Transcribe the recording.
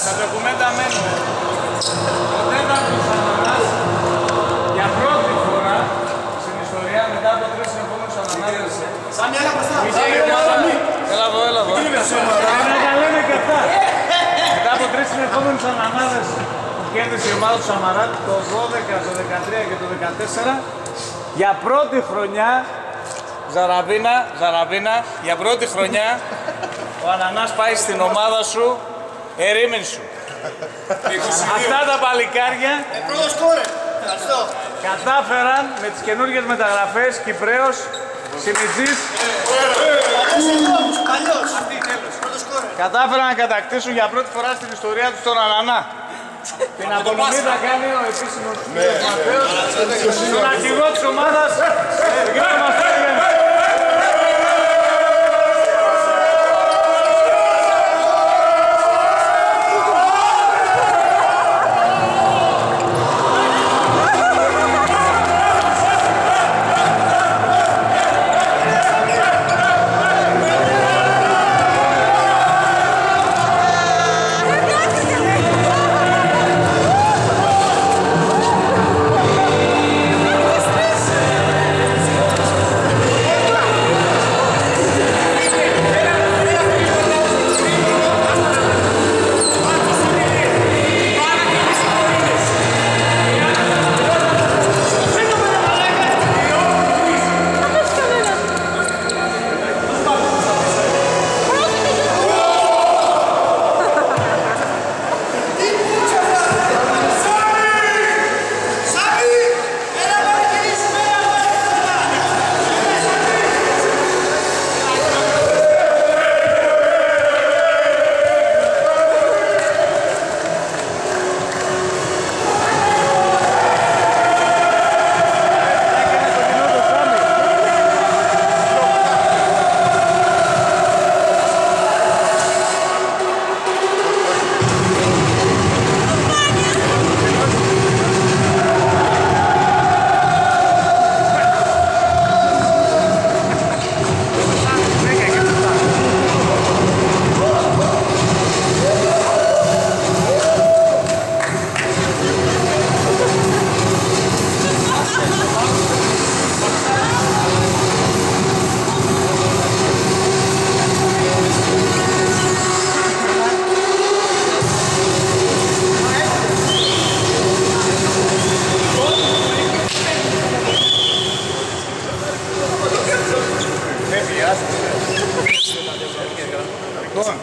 Τα ντοκουμέντα μένουν. Ο τέταρτος ανανάς για πρώτη φορά στην ιστορία μετά από 3 συνεχόμενους ανανάδες. Σαν μια λαπαστά. Έλα εδώ, έλα εδώ. Να λέμε και αυτά. Μετά από 3 συνεχόμενους ανανάδες που κέρδισε η ομάδα του Σαμαρά το 12, το 13 και το 14, για πρώτη χρονιά, Ζαραβίνα, για πρώτη χρονιά ο Ανανάς πάει στην ομάδα σου, ερήμην σου. Αυτά τα παλικάρια Πρώτος σκόρερ. Ευχαριστώ. κατάφεραν με τις καινούργιες μεταγραφές Κυπρέος, Σιμιτζής, Παλιός. Πρώτος σκόρερ. κατάφεραν να κατακτήσουν για πρώτη φορά στην ιστορία τους τον Ανανά. Την απονομή θα κάνει ο επίσημος Ματέος, τον αρχηγό της ομάδας, Γιώργο Μαστέριαν. Λοιπόν,